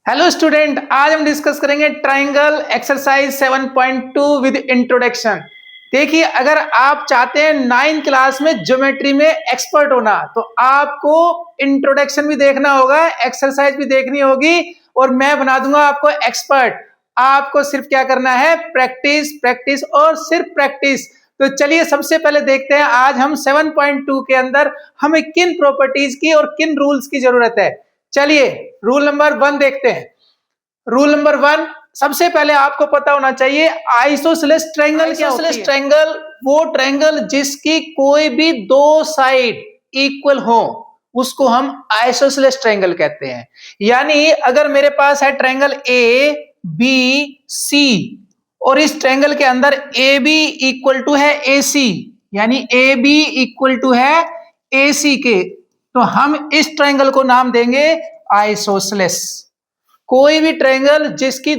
Hello student, आज हम discuss करेंगे ट्राइंगल एक्सरसाइज 7.2 विद इंट्रोडक्शन। देखिए, अगर आप चाहते हैं 9th क्लास में ज्योमेट्री में एक्सपर्ट होना तो आपको इंट्रोडक्शन भी देखना होगा, एक्सरसाइज भी देखनी होगी और मैं बना दूंगा आपको एक्सपर्ट। आपको सिर्फ क्या करना है, प्रैक्टिस प्रैक्टिस और सिर्फ प्रैक्टिस। तो चलिए सबसे पहले देखते हैं आज हम 7.2 के अंदर हमें किन प्रॉपर्टीज की और किन रूल्स की जरूरत है। चलिए रूल नंबर 1 देखते हैं। रूल नंबर 1, सबसे पहले आपको पता होना चाहिए आइसोसेलेस ट्रायंगल क्या होती है। ट्रायंगल वो ट्रायंगल जिसकी कोई भी दो साइड इक्वल हो उसको हम आइसोसेलेस ट्रायंगल कहते हैं। यानी अगर मेरे पास है ट्रायंगल ए बी सी और इस ट्रायंगल के अंदर ए बी इक्वल टू है ए सी, यानी ए बी इक्वल टू है ए सी के, तो हम इस ट्रायंगल को नाम देंगे आइसोसेलेस। कोई भी ट्रायंगल जिसकी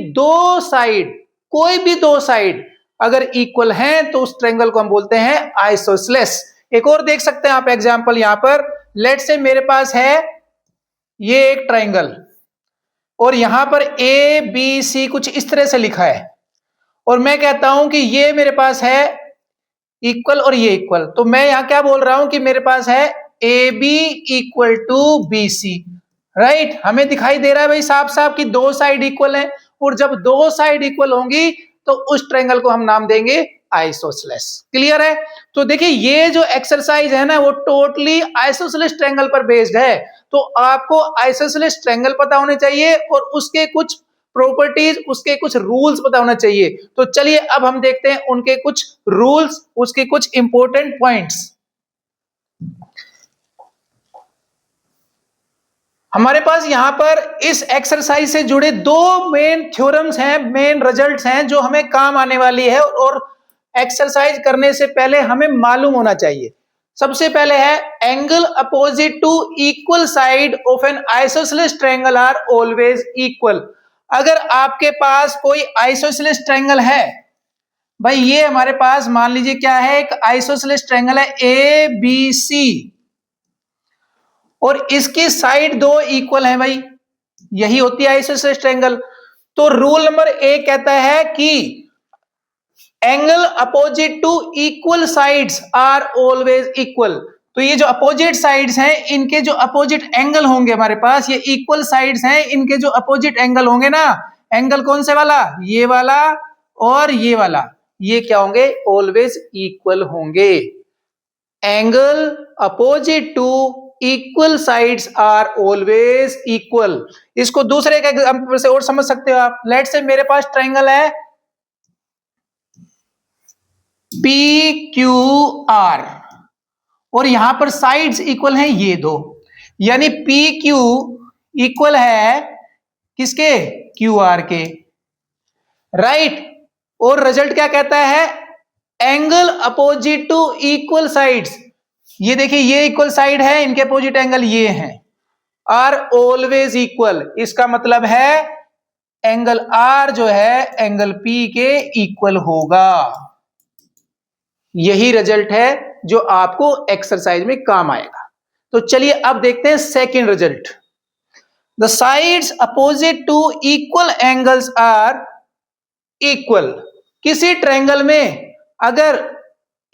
कोई भी दो साइड अगर इक्वल हैं तो उस ट्रायंगल को हम बोलते हैं आइसोसेलेस। एक और देख सकते हैं आप एग्जांपल यहां पर। लेट से मेरे पास है ये एक ट्रायंगल और यहां पर ए बी सी कुछ इस तरह से लिखा है और मैं कहता हूं कि ये मेरे पास है इक्वल और ये इक्वल, तो मैं यहां क्या बोल रहा हूं कि मेरे पास है A B equal to B C. Right, हमें दिखाई दे रहा है भाई साफ साफ कि दो साइड इक्वल है और जब दो साइड इक्वल होंगी तो उस ट्रायंगल को हम नाम देंगे आइसोसेलेस। क्लियर है? तो देखिए ये जो एक्सरसाइज है ना वो टोटली आइसोसेलेस ट्रायंगल पर बेस्ड है। तो आपको आइसोसेलेस ट्रायंगल पता होने चाहिए और उसके कुछ प्रॉपर्टीज, उसके कुछ रूल्स पता होना चाहिए। तो चलिए अब हम देखते हैं उनके कुछ रूल्स, उसके कुछ इंपॉर्टेंट पॉइंट्स। हमारे पास यहां पर इस एक्सरसाइज से जुड़े दो मेन थ्योरम्स हैं, मेन रिजल्ट्स हैं जो हमें काम आने वाली है और एक्सरसाइज करने से पहले हमें मालूम होना चाहिए। सबसे पहले है angle opposite to equal side of an isosceles triangle are always equal. अगर आपके पास कोई आइसोसेलेस ट्रायंगल है, भाई ये हमारे पास मान लीजिए क्या है, एक आइसोसेलेस ट्रायंगल है ए बी सी और इसकी साइड दो इक्वल है, भाई यही होती है आइसोसेलेस ट्रायंगल। तो रूल नंबर ए कहता है कि angle opposite to equal sides are always equal. तो ये जो अपोजिट साइड्स हैं इनके जो अपोजिट एंगल होंगे, हमारे पास ये इक्वल साइड्स हैं, इनके जो अपोजिट एंगल होंगे ना, एंगल कौन से वाला, ये वाला और ये वाला, ये क्या होंगे, ऑलवेज इक्वल होंगे। Angle opposite to equal sides are always equal. इसको दूसरे एक एग्जांपल से और समझ सकते हो आप। लेट से मेरे पास ट्रायंगल है पी क्यू आर और यहां पर साइड्स इक्वल हैं ये दो, यानी पी क्यू इक्वल है किसके, क्यू आर के। राइट, और रिजल्ट क्या कहता है, angle opposite to equal sides, ये देखिए ये इक्वल साइड है, इनके अपोजिट एंगल ये हैं, आर ऑलवेज इक्वल। इसका मतलब है एंगल आर जो है एंगल पी के इक्वल होगा। यही रिजल्ट है जो आपको एक्सरसाइज में काम आएगा। तो चलिए अब देखते हैं second result. The sides opposite to equal angles are equal. किसी ट्रायंगल में अगर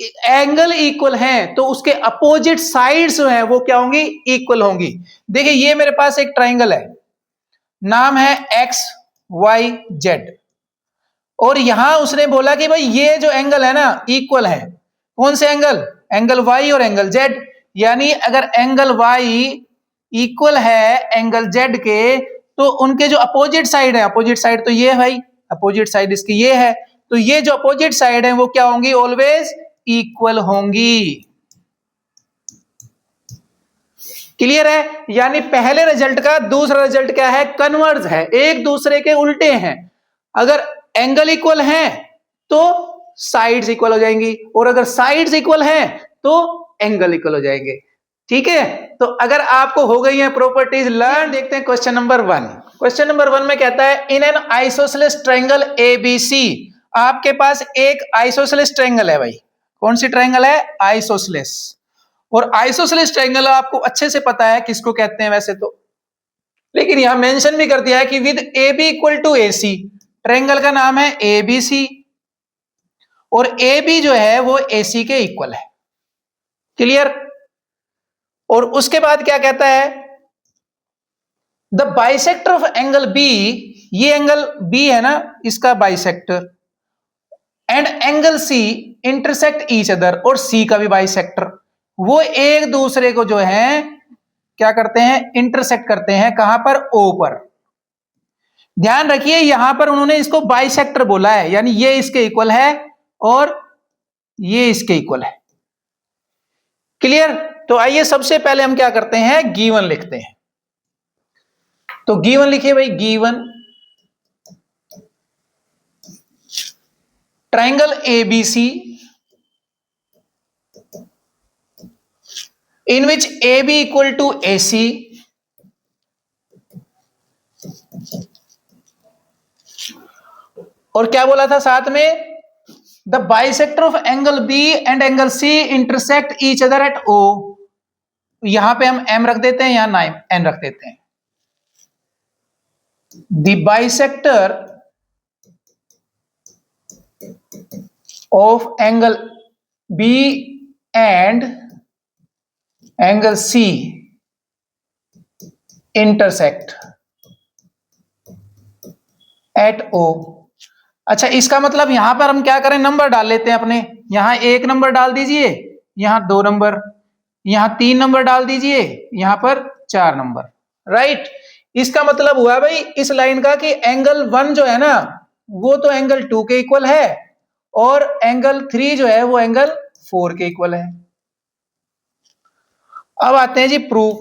एंगल इक्वल हैं तो उसके अपोजिट साइड्स जो हैं वो क्या होंगी, इक्वल होंगी। देखिए ये मेरे पास एक ट्रायंगल है, नाम है एक्स वाई जेड, और यहां उसने बोला कि भाई ये जो एंगल है ना इक्वल है। कौन से एंगल, एंगल वाई और एंगल जेड। यानी अगर एंगल वाई इक्वल है एंगल जेड के तो उनके जो अपोजिट साइड है, अपोजिट साइड तो ये है भाई, अपोजिट साइड इसकी ये है, तो ये जो अपोजिट साइड है वो क्या होंगी, ऑलवेज इक्वल होंगी। क्लियर है? यानी पहले रिजल्ट का दूसरा रिजल्ट क्या है, कन्वर्ज है, एक दूसरे के उल्टे हैं। अगर एंगल इक्वल हैं तो साइड्स इक्वल हो जाएंगी और अगर साइड्स इक्वल हैं तो एंगल इक्वल हो जाएंगे। ठीक है, तो अगर आपको हो गई है प्रॉपर्टीज लर्न, देखते हैं क्वेश्चन नंबर 1। क्वेश्चन नंबर 1 में कहता है in an isosceles triangle ABC. आपके पास एक आइसोसेलेस ट्रायंगल है, भाई कौन सी ट्रायंगल है, आइसोसेलेस। और आइसोसेलेस ट्रायंगल आपको अच्छे से पता है किसको कहते हैं वैसे तो, लेकिन यहां मेंशन भी कर दिया है कि with A B equal to A C, triangle का नाम है ए बी सी और ए बी जो है वो ए सी के इक्वल है। क्लियर? और उसके बाद क्या कहता है, the bisector of angle B, ये एंगल बी है ना, इसका bisector, and angle C intersect each other, और सी का भी बाइसेक्टर, वो एक दूसरे को जो है क्या करते हैं, इंटरसेक्ट करते हैं। कहां पर? ओ पर। ध्यान रखिए यहां पर उन्होंने इसको बाइसेक्टर बोला है, यानी ये इसके इक्वल है और ये इसके इक्वल है। क्लियर? तो आइए सबसे पहले हम क्या करते हैं, गिवन लिखते हैं। तो गिवन लिखिए भाई, given triangle ABC in which AB equal to AC और क्या बोला था साथ में, the bisector of angle B and angle C intersect each other at O। यहां पे हम M रख देते हैं, यहां N रख देते हैं। The bisector of angle B and angle C intersect at O। अच्छा, इसका मतलब यहां पर हम क्या करें, नंबर डाल लेते हैं अपने। यहां 1 नंबर डाल दीजिए, यहां 2 नंबर, यहां 3 नंबर डाल दीजिए, यहां पर 4 नंबर। राइट? इसका मतलब हुआ भाई इस लाइन का कि एंगल 1 जो है ना वो तो एंगल 2 के इक्वल है और एंगल 3 जो है वो एंगल 4 के इक्वल है। अब आते हैं जी प्रूफ।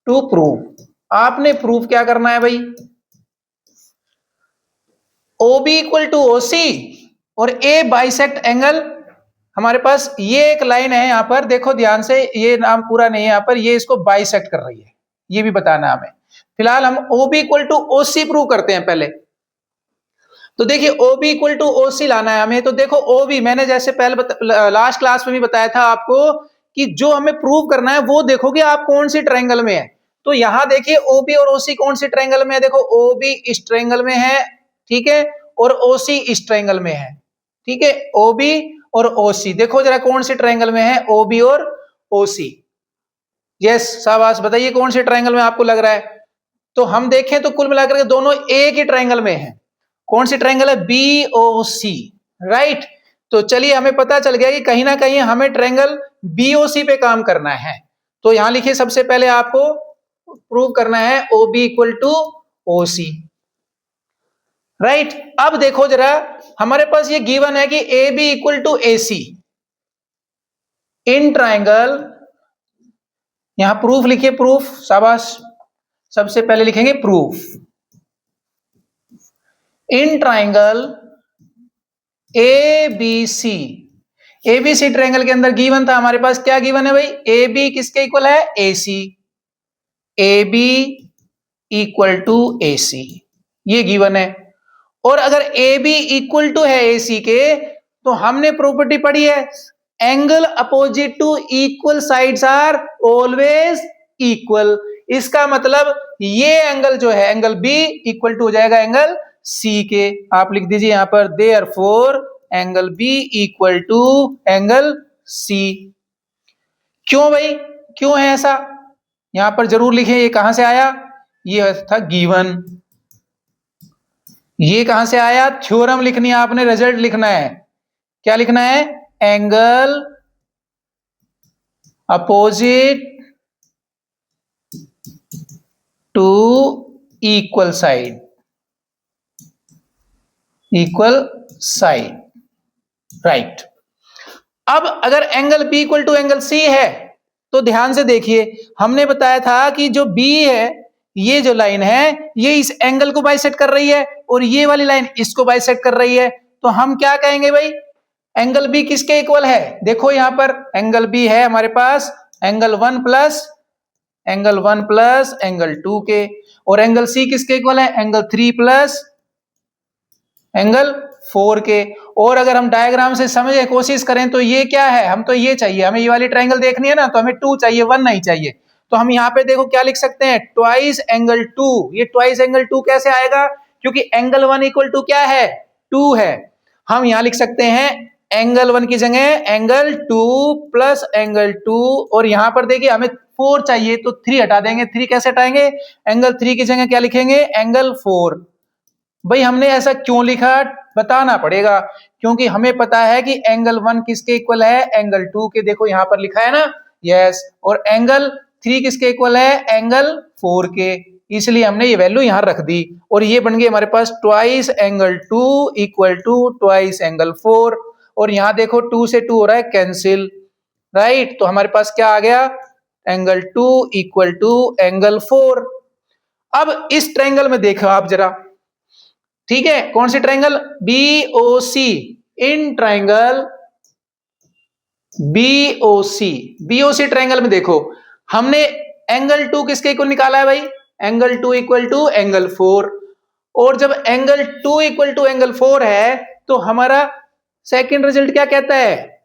टू प्रूफ, आपने प्रूफ क्या करना है भाई, OB इक्वल टू OC और A बाइसेक्ट एंगल, हमारे पास ये एक लाइन है यहां पर, देखो ध्यान से, ये नाम पूरा नहीं है यहां पर, ये इसको बाइसेक्ट कर रही है, ये भी बताना है हमें। फिलहाल हम OB equal to OC prove करते हैं पहले। तो देखिए OB इक्वल टू OC लाना है हमें। तो देखो OB मैंने जैसे पहले लास्ट क्लास में भी बताया था आपको कि जो हमें प्रूव करना है वो देखो कि आप कौन सी ट्रायंगल में है। तो यहां देखिए OB और OC कौन सी ट्रायंगल में है, देखो OB इस ट्रायंगल में है, ठीक है, और OC इस ट्रायंगल में है। ठीक है, OB और OC देखो जरा कौन सी ट्रायंगल में है, OB और OC। यस, शाबाश, बताइए कौन सी ट्रायंगल में आपको लग रहा है। तो हम देखें तो कुल मिलाकर के दोनों एक ही ट्रायंगल में है। कौन सी ट्रायंगल है, BOC। राइट? तो चलिए हमें पता चल गया कि कहीं ना कहीं हमें ट्रायंगल BOC पे काम करना है। तो यहां लिखिए सबसे पहले आपको प्रूव करना है OB equal to OC। Right? अब देखो जरा, हमारे पास ये गिवन है कि AB equal to AC in triangle, यहां प्रूफ लिखिए, प्रूफ, शाबाश, सबसे पहले लिखेंगे proof in triangle ABC। ABC triangle के अंदर गिवन था हमारे पास, क्या गिवन है भाई, AB किसके इक्वल है, AC, AB equal to AC, ये गिवन है। और अगर AB इक्वल टू है AC के, तो हमने प्रॉपर्टी पढ़ी है, angle opposite to equal sides are always equal. इसका मतलब ये एंगल जो है, एंगल B इक्वल टू हो जाएगा एंगल C के। आप लिख दीजिए यहां पर, therefore angle B equal to angle C। क्यों भाई, क्यों है ऐसा, यहां पर जरूर लिखें, ये कहां से आया, ये था गिवन। ये कहां से आया, थ्योरम लिखनी है आपने, रिजल्ट लिखना है। क्या लिखना है, angle opposite to equal side, equal side. Right? अब अगर angle B equal to angle C है, तो ध्यान से देखिए, हमने बताया था कि जो B है, ये जो लाइन है ये इस एंगल को बाइसेक्ट कर रही है और ये वाली लाइन इसको बाइसेक्ट कर रही है। तो हम क्या कहेंगे भाई, एंगल B किसके इक्वल है, देखो यहां पर एंगल B है हमारे पास एंगल 1 प्लस एंगल 2 के, और एंगल C किसके इक्वल है, एंगल 3 प्लस एंगल 4 के। और अगर हम डायग्राम से समझने की कोशिश करें तो ये क्या है, हम तो ये चाहिए, हमें ये वाली ट्रायंगल देखनी है ना, तो हमें 2 चाहिए, 1 नहीं चाहिए। तो हम यहाँ पे देखो क्या लिख सकते हैं, ट्वाइस एंगल 2। ये ट्वाइस एंगल 2 कैसे आएगा, क्योंकि एंगल 1 इक्वल टू क्या है, 2 है। हम यहाँ लिख सकते हैं एंगल 1 की जगह एंगल 2 प्लस एंगल 2, और यहाँ पर देखिए हमें 4 चाहिए तो 3 हटा देंगे। 3 कैसे हटाएंगे, एंगल 3 की जगह क्या लिखेंगे, एंगल 4। भाई हमने ऐसा क्यों लिखा बताना पड़ेगा, क्योंकि हमें पता है कि एंगल 1 किसके इक्वल है, एंगल 2 के। देखो यहाँ पर लिखा है ना, यस। और एंगल 3 किसके इक्वल है, एंगल 4 के, इसलिए हमने ये वैल्यू यहाँ रख दी। और ये बन गई हमारे पास twice angle 2 equal to twice angle 4। और यहाँ देखो 2 से 2 हो रहा है कैंसिल, राइट। तो हमारे पास क्या आ गया, एंगल 2 इक्वल टू एंगल 4। अब इस ट्रायंगल में देखो आप जरा, ठीक है, कौन सी triangle, BOC. In triangle BOC, BOC triangle में देखो हमने एंगल 2 किसके इक्वल निकाला है भाई, एंगल 2 इक्वल टू एंगल 4। और जब एंगल 2 इक्वल टू एंगल 4 है तो हमारा सेकंड रिजल्ट क्या कहता है,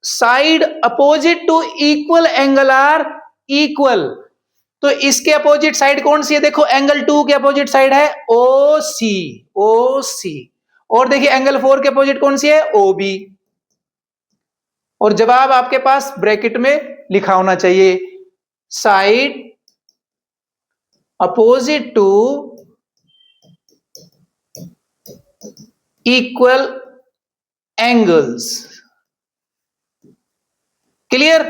side opposite to equal angle are equal. तो इसके अपोजिट साइड कौन सी है, देखो एंगल 2 के अपोजिट साइड है ओ सी, ओ सी। और देखिए एंगल 4 के अपोजिट कौन सी है, ओ बी। और जवाब आपके पास ब्रैकेट में लिखा होना चाहिए, side opposite to equal angles. Clear.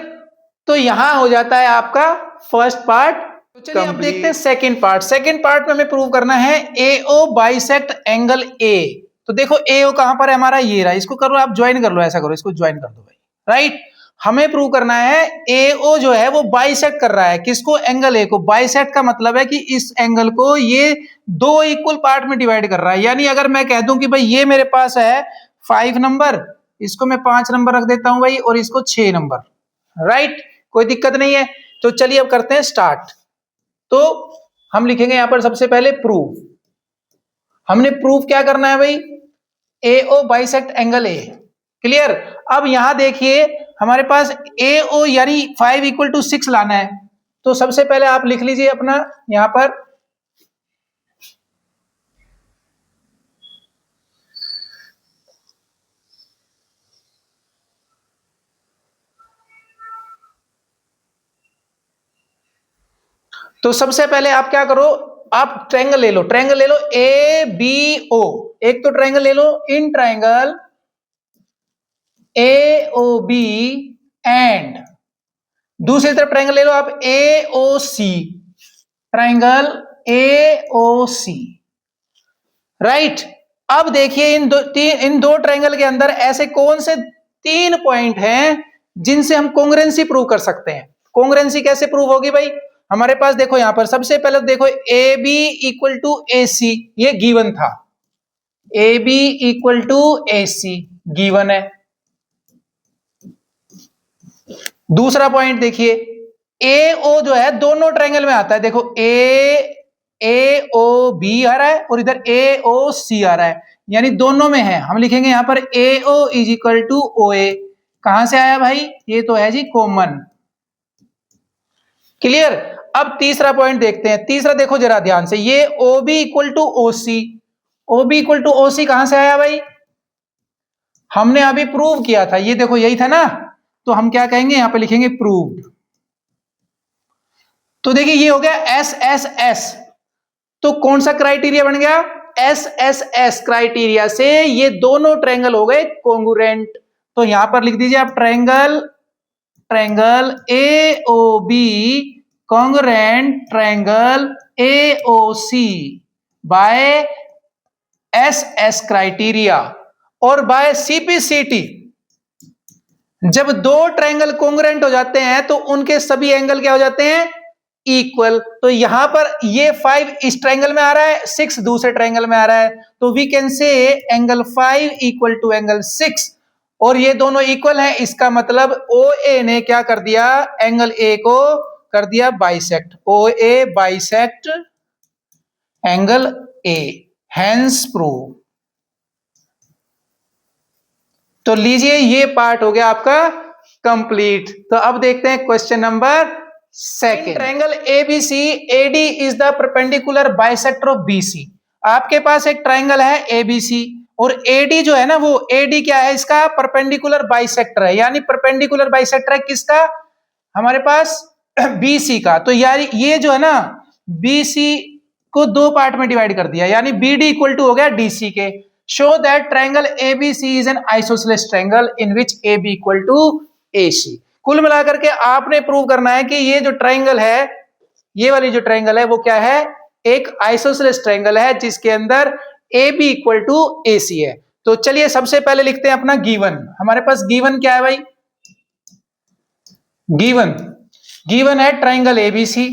तो यहां हो जाता है आपका फर्स्ट पार्ट। तो चलिए अब देखते हैं सेकंड पार्ट। सेकंड पार्ट में हमें प्रूव करना है एओ बाइसेक्ट एंगल ए। तो देखो एओ कहां पर है हमारा, ये रहा। इसको करो आप ज्वाइन कर लो, ऐसा करो, इसको ज्वाइन कर दो भाई, राइट। हमें प्रूव करना है एओ जो है वो बाइसेक्ट कर रहा है किसको, एंगल ए को। बाइसेक्ट का मतलब है कि इस एंगल को ये दो इक्वल पार्ट में डिवाइड कर रहा है। यानी अगर मैं कह दूं कि भाई ये मेरे पास है 5 नंबर, इसको मैं 5 नंबर रख देता हूं भाई, और इसको 6 नंबर, राइट, कोई दिक्कत नहीं है। तो चलिए अब करते हैं स्टार्ट। तो हम लिखेंगे यहां पर सबसे पहले प्रूव। हमने प्रूव क्या करना है भाई, एओ बाइसेक्ट एंगल ए। क्लियर। अब यहां देखिए हमारे पास एओ यानी 5 इक्वल टू 6 लाना है। तो सबसे पहले आप लिख लीजिए अपना यहां पर, तो सबसे पहले आप क्या करो, आप ट्रायंगल ले लो, ट्रायंगल ले लो ए बी ओ। एक तो ट्रायंगल ले लो in triangle A O B, and दूसरी तरफ ट्रायंगल ले लो आप ए O C, triangle A O C, right. अब देखिए इन दो ट्रायंगल के अंदर ऐसे कौन से 3 पॉइंट हैं जिनसे हम कॉन्ग्रुएंसी प्रूव कर सकते हैं। कॉन्ग्रुएंसी कैसे प्रूव होगी भाई, हमारे पास देखो यहां पर सबसे पहले देखो A B equal to A C, ये गिवन था, A B equal to A C given है। दूसरा पॉइंट देखिए ए ओ जो है दोनों ट्रायंगल में आता है, देखो ए ओ बी आ रहा है और इधर ए ओ सी आ रहा है, यानी दोनों में है। हम लिखेंगे यहां पर A O is equal to O A. कहां से आया भाई, ये तो है जी कॉमन। क्लियर। अब तीसरा पॉइंट देखते हैं। तीसरा देखो जरा ध्यान से, ये O B equal to O C, O B equal to O C कहां से आया भाई, हमने अभी प्रूव किया था, ये देखो यही था ना। तो हम क्या कहेंगे, यहां पे लिखेंगे प्रूव्ड। तो देखिए ये हो गया एस एस एस। तो कौन सा क्राइटेरिया बन गया, एस एस एस क्राइटेरिया से ये दोनों ट्रायंगल हो गए कॉन्ग्रुएंट। तो यहां पर लिख दीजिए आप triangle, triangle A O B congruent triangle A O C by S S criteria और बाय सीपीसीटी। जब दो ट्रायंगल कॉन्ग्रुएंट हो जाते हैं तो उनके सभी एंगल क्या हो जाते हैं, इक्वल। तो यहां पर ये 5 इस ट्रायंगल में आ रहा है, 6 दूसरे ट्रायंगल में आ रहा है, तो we can say angle 5 equal to angle 6, और ये दोनों इक्वल हैं। इसका मतलब ओ ए ने क्या कर दिया, एंगल ए को कर दिया bisect, O A bisect angle A, hence prove. तो लीजिए ये पार्ट हो गया आपका कंप्लीट। तो अब देखते हैं question number second triangle ABC AD is the perpendicular bisector of BC. आपके पास एक ट्रायंगल है एबीसी और एडी जो है ना, वो एडी क्या है, इसका परपेंडिकुलर बाइसेक्टर है। यानी परपेंडिकुलर बाइसेक्टर है किसका, हमारे पास बीसी का। तो यार ये जो है ना, बीसी को दो पार्ट में डिवाइड कर दिया, यानी बीडी इक्वल टू हो गया डीसी के। Show that triangle ABC is an isosceles triangle in which AB equal to AC. कुल मिलाकर के आपने प्रूव करना है कि ये जो ट्रायंगल है, ये वाली जो ट्रायंगल है वो क्या है, एक आइसोसेलेस ट्रायंगल है जिसके अंदर AB इक्वल टू AC है। तो चलिए सबसे पहले लिखते हैं अपना गिवन। हमारे पास गिवन क्या है भाई, गिवन है ट्रायंगल ABC,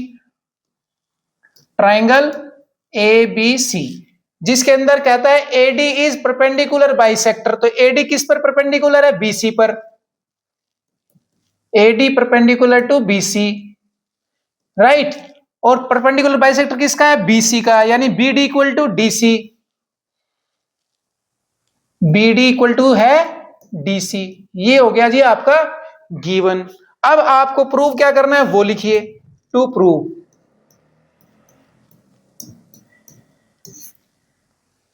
ट्रायंगल ABC जिसके अंदर कहता है AD इज परपेंडिकुलर बाइसेक्टर। तो AD किस पर परपेंडिकुलर है, BC पर। AD perpendicular to BC, right. और परपेंडिकुलर बाइसेक्टर किसका है, BC का, यानी BD equal to DC, BD equal to है DC। ये हो गया जी आपका गिवन। अब आपको प्रूव क्या करना है वो लिखिए। To prove,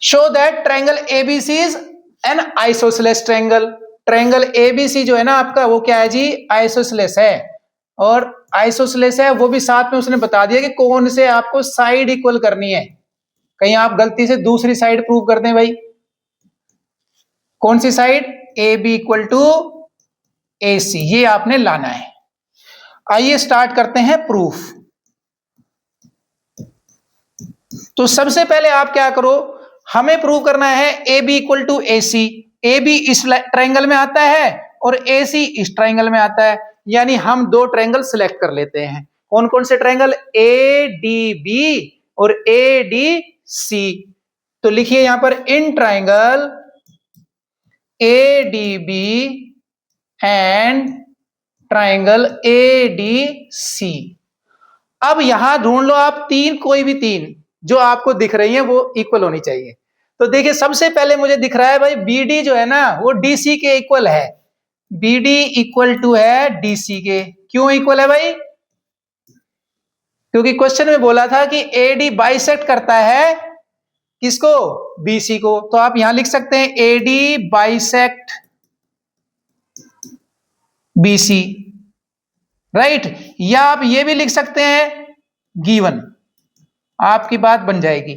show that triangle ABC is an isosceles triangle. Triangle ABC जो है ना आपका, वो क्या है जी, आइसोसेलेस है। और आइसोसेलेस है वो भी साथ में उसने बता दिया कि कौन से आपको साइड इक्वल करनी है। कहीं आप गलती से दूसरी साइड प्रूव कर दें भाई, कौन सी side, AB equal to AC, ये आपने लाना है। आइए स्टार्ट करते हैं प्रूफ। तो सबसे पहले आप क्या करो, हमें प्रूव करना है AB equal to AC। AB इस ट्रायंगल में आता है और AC इस ट्रायंगल में आता है, यानी हम दो ट्रायंगल सिलेक्ट कर लेते हैं। कौन कौन से ट्रायंगल, ADB और ADC। तो लिखिए यहां पर in triangle ADB and triangle ADC। अब यहां ढूंढ लो आप तीन, कोई भी तीन जो आपको दिख रही है वो इक्वल होनी चाहिए। तो देखिए सबसे पहले मुझे दिख रहा है भाई BD जो है ना वो DC के इक्वल है। BD इक्वल टू है DC के। क्यों इक्वल है भाई, क्योंकि क्वेश्चन में बोला था कि AD बाइसेक्ट करता है किसको, BC को। तो आप यहां लिख सकते हैं AD बाइसेक्ट BC, राइट। या आप ये भी लिख सकते हैं गिवन, आपकी बात बन जाएगी।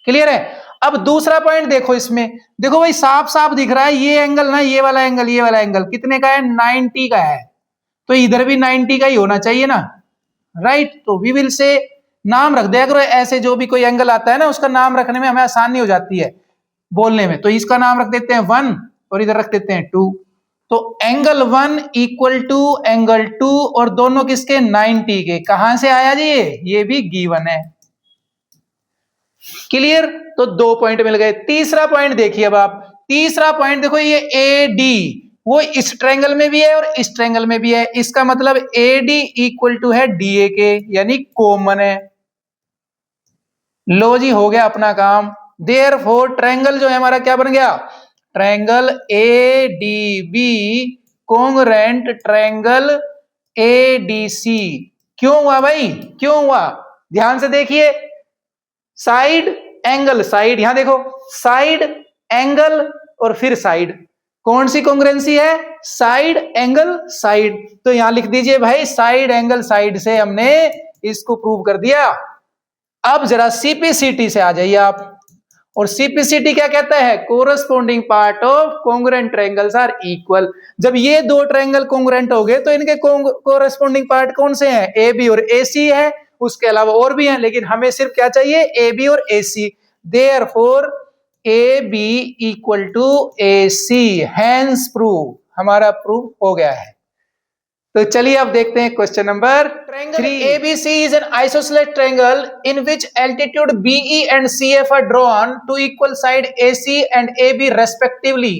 क्लियर है। अब दूसरा पॉइंट देखो, इसमें देखो भाई साफ साफ दिख रहा है ये एंगल ना, ये वाला एंगल, ये वाला एंगल कितने का है, 90 का है। तो इधर भी 90 का ही होना चाहिए ना, राइट। तो वी विल से नाम रख दिया करो ऐसे, जो भी कोई एंगल आता है ना उसका नाम रखने में हमें आसानी हो जाती है बोलने में। तो इसका नाम रख देते हैं 1 और इधर रख देते हैं 2। तो एंगल 1 इक्वल टू एंगल 2 और दोनों किसके, 90 के। कहां से आया जी ये भी गिवन है। क्लियर। तो दो पॉइंट मिल गए। तीसरा पॉइंट देखिए, अब आप तीसरा पॉइंट देखो, ये AD वो इस ट्रायंगल में भी है और इस ट्रायंगल में भी है। इसका मतलब AD इक्वल टू है DA के, यानी कॉमन है। लो जी हो गया अपना काम। देयरफॉर ट्रायंगल जो है हमारा क्या बन गया, ट्रायंगल ADB कोंग्रुएंट ट्रायंगल ADC। क्यों हुआ भाई, क्यों हुआ, ध्यान से देखिए। साइड एंगल साइड, यहां देखो साइड एंगल और फिर साइड, कौन सी कॉन्ग्रुएंसी है, साइड एंगल साइड। तो यहां लिख दीजिए भाई साइड एंगल साइड से हमने इसको प्रूव कर दिया। अब जरा CPCT से आ जाइए आप। और CPCT क्या कहता है, corresponding part of congruent triangles are equal. जब ये दो ट्रायंगल कॉन्ग्रुएंट हो गए तो इनके कोरस्पोंडिंग पार्ट कौन से हैं, AB और AC है। उसके अलावा और भी हैं, लेकिन हमें सिर्फ क्या चाहिए, AB और AC। Therefore AB equal to AC, hence prove, हमारा प्रूव हो गया है। तो चलिए अब देखते हैं question number 3। ABC is an isosceles triangle in which altitude BE and CF are drawn to equal side AC and AB respectively।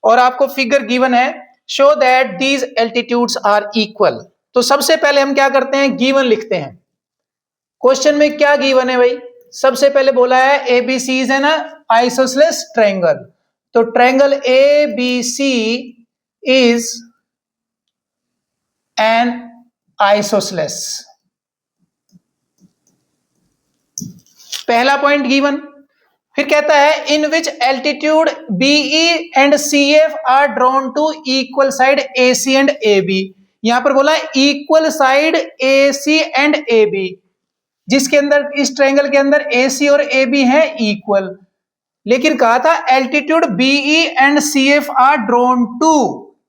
और आपको फिगर गिवन है, show that these altitudes are equal। तो सबसे पहले हम क्या करते हैं, गिवन लिखते हैं। क्वेश्चन में क्या गिवन है भाई, सबसे पहले बोला है ABC is an isosceles triangle। तो ट्रायंगल ABC is an आइसोसेलेस। पहला पॉइंट गिवन। फिर कहता है in which altitude BE and CF are drawn to equal side AC and AB. यहां पर बोला equal side AC and AB, जिसके अंदर इस ट्रायंगल के अंदर एसी और एबी है इक्वल, लेकिन कहा था altitude BE and CF are drawn to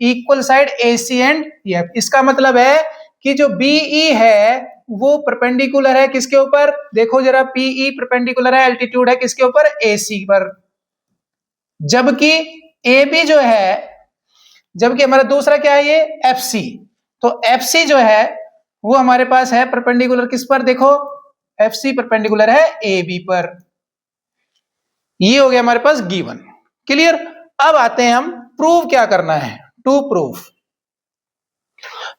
equal side AC and F. इसका मतलब है कि जो बीई है वो परपेंडिकुलर है किसके ऊपर, देखो जरा, पीई परपेंडिकुलर है, एल्टीट्यूड है किसके ऊपर, एसी पर, जबकि एबी जो है, जबकि हमारा दूसरा क्या है ये एफसी, तो एफसी जो है वो हमारे पास है परपेंडिकुलर किस पर, देखो एफसी परपेंडिकुलर है एबी पर। ये हो गया हमारे पास गिवन। क्लियर। अब आते हैं हम प्रूव क्या करना है, टू प्रूफ।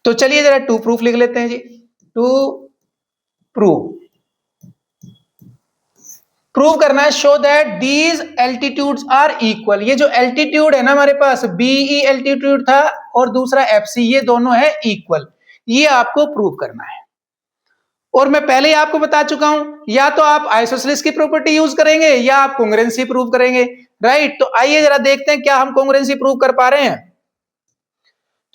तो चलिए जरा टू प्रूफ लिख लेते हैं जी। टू प्रूव करना है show that these altitudes are equal. ये जो एल्टीट्यूड है ना हमारे पास, बीई एल्टीट्यूड था और दूसरा एफसी, ये दोनों है इक्वल। ये आपको प्रूव करना है। और मैं पहले ही आपको बता चुका हूं, या तो आप आइसोसेलेस की प्रॉपर्टी यूज करेंगे या आप कॉन्ग्रुएंसी प्रूव करेंगे। राइट। तो आइए जरा देखते हैं क्या हम कॉन्ग्रुएंसी प्रूव कर पा रहे हैं।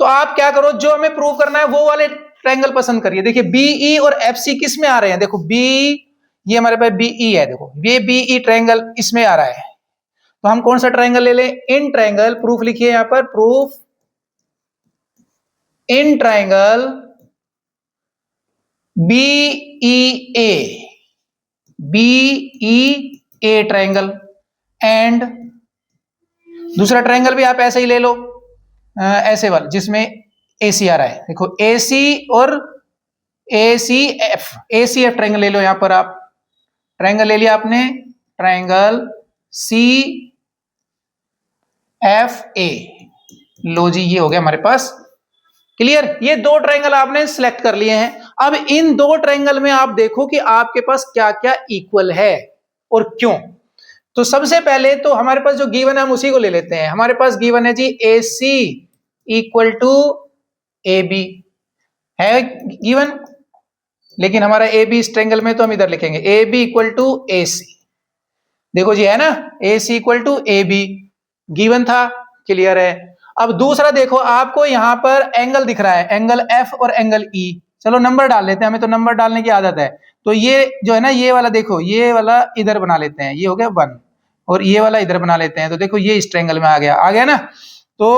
तो आप क्या करो, जो हमें प्रूव करना है वो वाले ट्रायंगल पसंद करिए। देखिए बीई और एफसी किस में आ रहे हैं, देखो बी, ये हमारे पास बीई है, देखो ये बीई ट्रायंगल इसमें आ रहा है। तो हम कौन सा ट्रायंगल ले लें, इन ट्रायंगल। प्रूफ लिखिए यहां पर, proof in triangle BEA, BEA triangle. And दूसरा ट्रायंगल भी आप ऐसे ही ले लो, ऐसे वाला जिसमें एसी आ रहा है, देखो एसी और एसीएफ, एसीएफ ट्रायंगल ले लो। यहां पर आप ट्रायंगल ले लिया आपने, ट्रायंगल सी एफ ए, लो जी ये हो गया हमारे पास। क्लियर। ये दो ट्रायंगल आपने सिलेक्ट कर लिए हैं। अब इन दो ट्रायंगल में आप देखो कि आपके पास क्या क्या इक्वल है और क्यों। तो सबसे पहले तो हमारे पास जो गिवन है हम उसी को ले लेते हैं। हमारे पास गिवन है जी AC इक्वल टू AB है गिवन, लेकिन हमारा AB इस ट्रायंगल में तो हम इधर लिखेंगे AB इक्वल टू AC। देखो जी है ना, AC equal to AB given था। क्लियर है। अब दूसरा देखो, आपको यहां पर एंगल दिख रहा है, एंगल F और एंगल E। चलो नंबर डाल लेते हैं, हमें तो नंबर डालने की आदत है। तो ये जो है ना, ये वाला देखो, ये वाला इधर बना लेते हैं, ये हो गया 1, और ये वाला इधर बना लेते हैं। तो देखो ये इस ट्रायंगल में आ गया ना। तो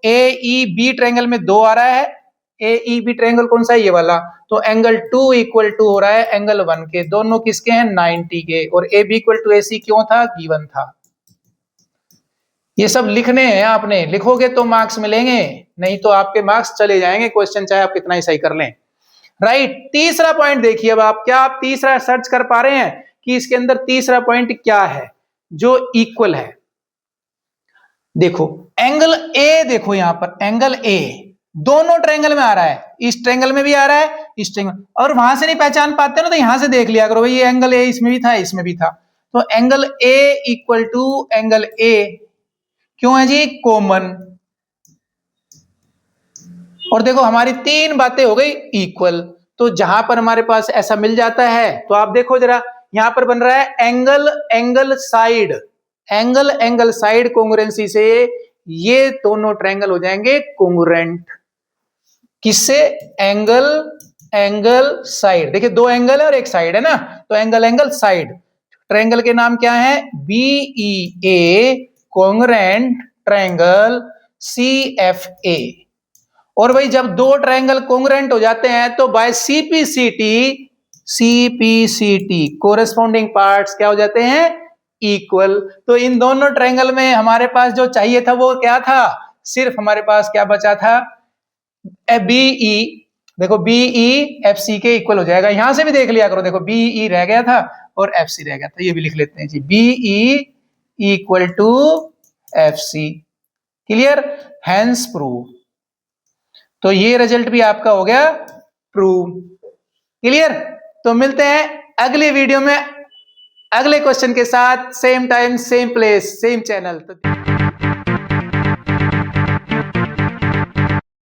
AEB ट्रायंगल में 2 आ रहा है, AEB ट्रायंगल कौन सा है, ये वाला। तो एंगल 2 इक्वल टू हो रहा है एंगल 1 के, दोनों किसके हैं 90 के, और AB इक्वल टू AC क्यों था, गिवन था। ये सब लिखने हैं आपने, लिखोगे तो मार्क्स मिलेंगे, नहीं तो आपके मार्क्स चले जाएंगे क्वेश्चन, चाहे आप कितना ही सही कर लें। राइट। तीसरा पॉइंट देखिए, अब आप क्या आप तीसरा सर्च कर पा रहे हैं कि इसके अंदर तीसरा पॉइंट क्या है जो इक्वल है। देखो एंगल A, देखो यहां पर एंगल A दोनों ट्रायंगल में आ रहा है, इस ट्रायंगल में भी आ रहा है, इस ट्रायंगल, और वहां से नहीं पहचान पाते ना तो यहां से देख लिया करो भाई, ये एंगल A इसमें भी था इसमें भी था। तो angle A equal to angle A क्यों है जी, कॉमन। और देखो हमारी 3 बातें हो गई इक्वल। तो जहां पर हमारे पास ऐसा मिल जाता है, तो आप देखो जरा, यहां पर बन रहा है angle angle side, angle angle side congruency से ये दोनों ट्रायंगल हो जाएंगे कॉन्ग्रुएंट। किससे, एंगल एंगल साइड। देखिए 2 एंगल है और 1 साइड है ना, तो एंगल एंगल साइड। ट्रायंगल के नाम क्या है, BEA कॉन्ग्रुएंट ट्रायंगल CFA। और भाई जब 2 ट्रायंगल कॉन्ग्रुएंट हो जाते हैं तो बाय CPCT कोरेस्पॉन्डिंग पार्ट्स क्या हो जाते हैं, इक्वल। तो इन दोनों ट्रायंगल में हमारे पास जो चाहिए था वो क्या था, सिर्फ हमारे पास क्या बचा था, BE। देखो BE FC के इक्वल हो जाएगा। यहां से भी देख लिया करो, देखो BE रह गया था और FC रह गया था, ये भी लिख लेते हैं जी, BE equal to FC। Clear, hence prove. तो ये रिजल्ट भी आपका हो गया प्रूव। क्लियर। तो मिलते हैं अगले वीडियो में अगले क्वेश्चन के साथ, same time same place same channel. तो